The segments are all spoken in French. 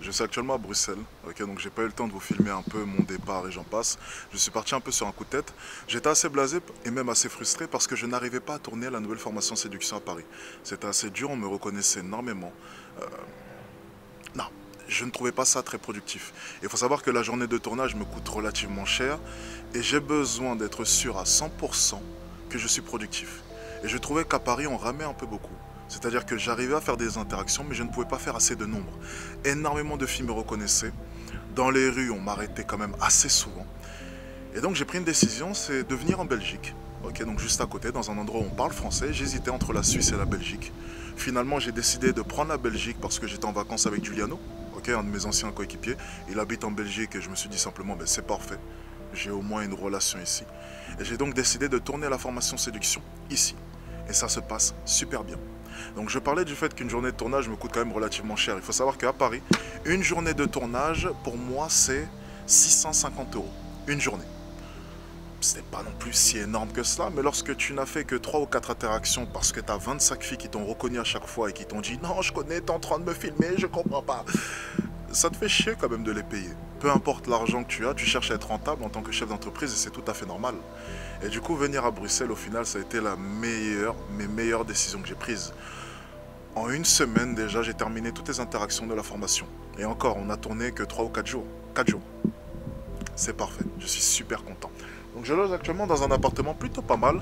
Je suis actuellement à Bruxelles, ok, donc j'ai pas eu le temps de vous filmer un peu mon départ et j'en passe. Je suis parti un peu sur un coup de tête. J'étais assez blasé et même assez frustré parce que je n'arrivais pas à tourner la nouvelle formation séduction à Paris. C'était assez dur, on me reconnaissait énormément. Non, je ne trouvais pas ça très productif. Il faut savoir que la journée de tournage me coûte relativement cher et j'ai besoin d'être sûr à 100% que je suis productif. Et je trouvais qu'à Paris, on ramait un peu beaucoup. C'est-à-dire que j'arrivais à faire des interactions, mais je ne pouvais pas faire assez de nombre. Énormément de filles me reconnaissaient. Dans les rues, on m'arrêtait quand même assez souvent. Et donc j'ai pris une décision, c'est de venir en Belgique. Ok, donc juste à côté, dans un endroit où on parle français. J'hésitais entre la Suisse et la Belgique. Finalement, j'ai décidé de prendre la Belgique parce que j'étais en vacances avec Giuliano, ok, un de mes anciens coéquipiers. Il habite en Belgique et je me suis dit simplement, ben, c'est parfait. J'ai au moins une relation ici. Et j'ai donc décidé de tourner la formation séduction ici. Et ça se passe super bien. Donc je parlais du fait qu'une journée de tournage me coûte quand même relativement cher. Il faut savoir qu'à Paris, une journée de tournage, pour moi, c'est 650 €. Une journée. Ce n'est pas non plus si énorme que cela, mais lorsque tu n'as fait que 3 ou 4 interactions parce que tu as 25 filles qui t'ont reconnu à chaque fois et qui t'ont dit « Non, je connais, t'es en train de me filmer, je comprends pas », ça te fait chier quand même de les payer. Peu importe l'argent que tu cherches à être rentable en tant que chef d'entreprise et c'est tout à fait normal. Et du coup, venir à Bruxelles, au final, ça a été mes meilleures décisions que j'ai prises. En une semaine déjà, j'ai terminé toutes les interactions de la formation. Et encore, on n'a tourné que 3 ou 4 jours. 4 jours. C'est parfait, je suis super content. Donc je loge actuellement dans un appartement plutôt pas mal.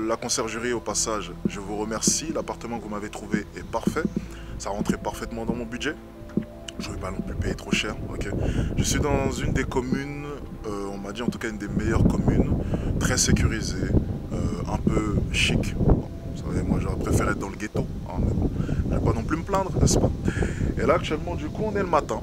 La conciergerie au passage, je vous remercie. L'appartement que vous m'avez trouvé est parfait. Ça rentrait parfaitement dans mon budget. Je ne vais pas non plus payer trop cher. Okay. Je suis dans une des communes, on m'a dit en tout cas une des meilleures communes, très sécurisée, un peu chic. Bon, vous savez, moi j'aurais préféré être dans le ghetto, hein, mais bon, je ne vais pas non plus me plaindre, n'est-ce pas? Et là actuellement du coup on est le matin.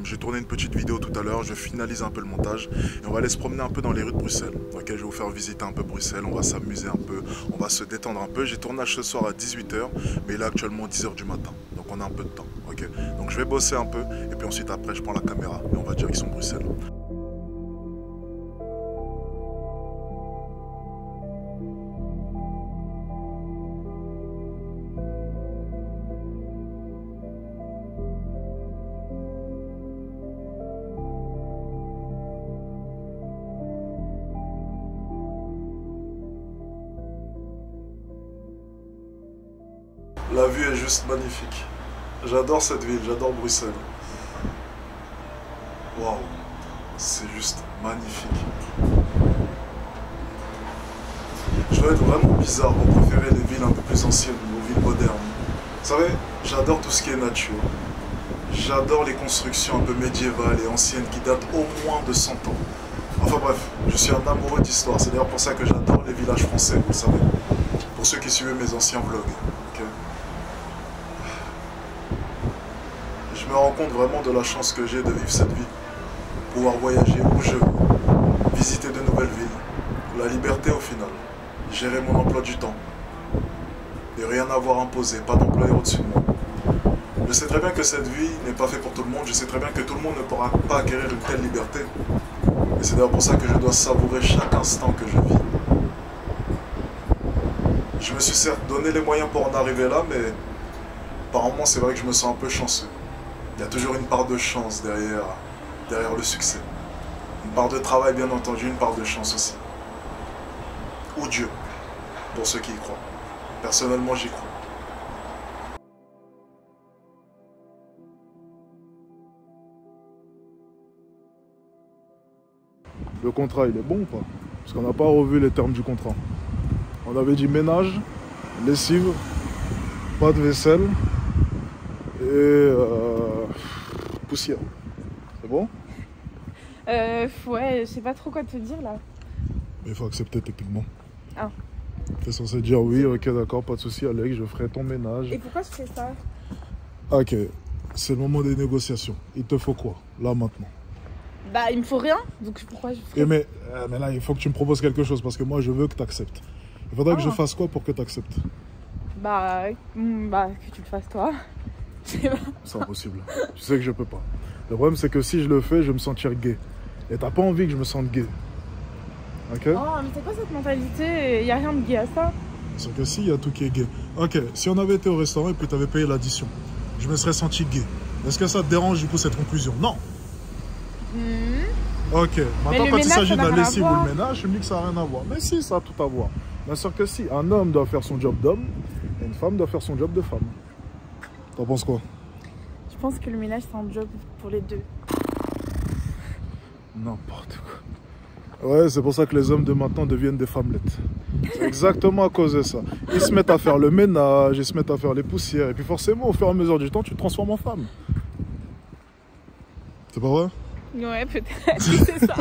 J'ai tourné une petite vidéo tout à l'heure, je finalise un peu le montage et on va aller se promener un peu dans les rues de Bruxelles. Ok, je vais vous faire visiter un peu Bruxelles, on va s'amuser un peu, on va se détendre un peu. J'ai tournage ce soir à 18 h, mais il est actuellement 10 h du matin, donc on a un peu de temps. Ok, donc je vais bosser un peu et puis ensuite après je prends la caméra et on va direction Bruxelles. La vue est juste magnifique. J'adore cette ville, j'adore Bruxelles. Waouh, c'est juste magnifique. Je dois être vraiment bizarre pour préférer les villes un peu plus anciennes, aux villes modernes. Vous savez, j'adore tout ce qui est nature. J'adore les constructions un peu médiévales et anciennes qui datent au moins de 100 ans. Enfin bref, je suis un amoureux d'histoire. C'est d'ailleurs pour ça que j'adore les villages français, vous savez. Pour ceux qui suivaient mes anciens vlogs. Okay. Je me rends compte vraiment de la chance que j'ai de vivre cette vie. Pouvoir voyager où je veux, visiter de nouvelles villes. La liberté au final. Gérer mon emploi du temps. Et rien avoir imposé, pas d'employeur au-dessus de moi. Je sais très bien que cette vie n'est pas faite pour tout le monde. Je sais très bien que tout le monde ne pourra pas acquérir une telle liberté. Et c'est d'ailleurs pour ça que je dois savourer chaque instant que je vis. Je me suis certes donné les moyens pour en arriver là, mais par moments c'est vrai que je me sens un peu chanceux. Il y a toujours une part de chance derrière le succès. Une part de travail bien entendu, une part de chance aussi. Ou Dieu, pour ceux qui y croient. Personnellement j'y crois. Le contrat il est bon ou pas? Parce qu'on n'a pas revu les termes du contrat. On avait dit ménage, lessive, pas de vaisselle et poussière. C'est bon? Ouais, je sais pas trop quoi te dire là. Mais il faut accepter techniquement. Ah. T'es censé dire oui, ok d'accord, pas de souci Alex, je ferai ton ménage. Et pourquoi je fais ça? Ok, c'est le moment des négociations. Il te faut quoi, là maintenant? Bah il me faut rien, donc pourquoi je ferais... Mais là il faut que tu me proposes quelque chose parce que moi je veux que tu acceptes. Il faudrait que je fasse quoi pour que tu acceptes? Bah que tu le fasses toi. C'est impossible. Tu sais que je peux pas. Le problème c'est que si je le fais, je vais me sentir gay. Et t'as pas envie que je me sente gay. Ok? Oh mais c'est quoi cette mentalité? Y a rien de gay à ça. C'est que si, y a tout qui est gay. Ok, si on avait été au restaurant et puis t'avais payé l'addition, je me serais senti gay. Est-ce que ça te dérange du coup cette conclusion? Non. Ok. Maintenant, le quand il ménage, s'agit ça de n'a la rien à lessive ou voir. le ménage, je me dis que ça n'a rien à voir. Mais si, ça a tout à voir. Bien sûr que si. Un homme doit faire son job d'homme et une femme doit faire son job de femme. T'en penses quoi? Je pense que le ménage, c'est un job pour les deux. N'importe quoi. Ouais, c'est pour ça que les hommes de maintenant deviennent des femmelettes. C'est exactement à cause de ça. Ils se mettent à faire le ménage, ils se mettent à faire les poussières. Et puis forcément, au fur et à mesure du temps, tu te transformes en femme. C'est pas vrai? Ouais, peut-être. c'est ça.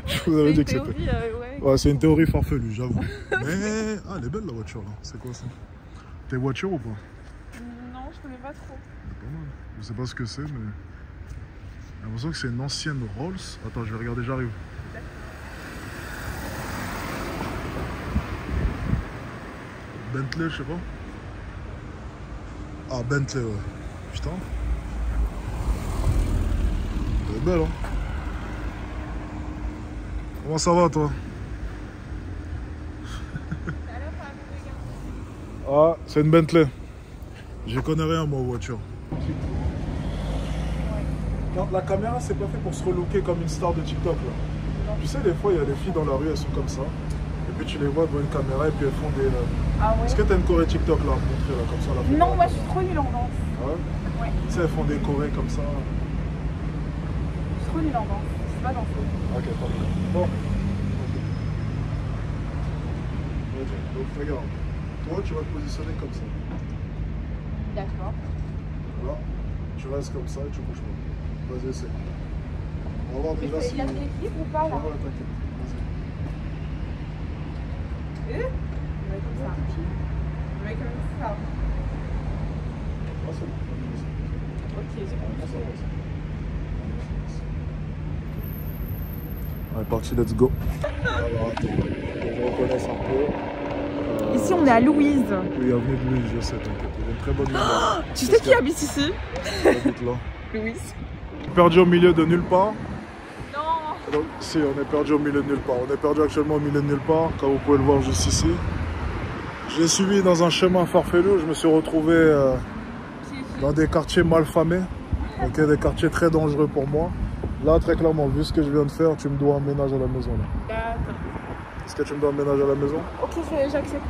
Je vous avais dit que c'était... théorie, ouais. Ouais, c'est une théorie farfelue, j'avoue. Mais... Ah, elle est belle la voiture là. C'est quoi ça? T'es voiture ou pas? Non, je connais pas trop. C'est pas mal. Je sais pas ce que c'est, mais... J'ai l'impression que c'est une ancienne Rolls. Attends, je vais regarder, j'arrive. Bentley, je sais pas. Ah, Bentley, ouais. Putain. Elle est belle, hein. Comment ça va, toi? Ah, c'est une Bentley. Je connais rien, moi, aux voitures. Quand la caméra, c'est pas fait pour se relooker comme une star de TikTok, là. Tu sais, des fois, il y a des filles dans la rue, elles sont comme ça. Et puis tu les vois devant une caméra et puis elles font des... Ah ouais. Est-ce que t'as une choré TikTok là à me montrer, là, comme ça, la Non, moi, je suis trop nulle en danse. Ah ouais? Ouais. Tu sais, elles font des chorés comme ça. Je suis trop nulle en danse. Je sais pas danser. Ok, parfait. Bon. Ok, donc regarde. Toi, tu vas te positionner comme ça. D'accord. Voilà. Tu restes comme ça et tu bouges pas. Vas-y, essaie. On va voir déjà si... Il y a de l'équilibre ou pas là? Ouais, t'inquiète. Vas-y. Je vais comme ça. Je vais comme ça. Ah, c'est bon. Ok, j'ai compris. On est parti, let's go. Alors attends, je reconnaisse un peu. Ici, on est à Louise. Oui, avenue de Louise, je sais, t'inquiète. Il y a une très bonne lumière. Tu sais qui habite ici? Habite là. Louise. Perdu au milieu de nulle part. Non. Donc, si, on est perdu au milieu de nulle part. On est perdu actuellement au milieu de nulle part, comme vous pouvez le voir juste ici. J'ai suivi dans un chemin farfelu où je me suis retrouvé dans des quartiers malfamés. Ok, des quartiers très dangereux pour moi. Là, très clairement, vu ce que je viens de faire, tu me dois un ménage à la maison. Là. D'accord. Est-ce que tu me dois un ménage à la maison? Ok, j'accepte.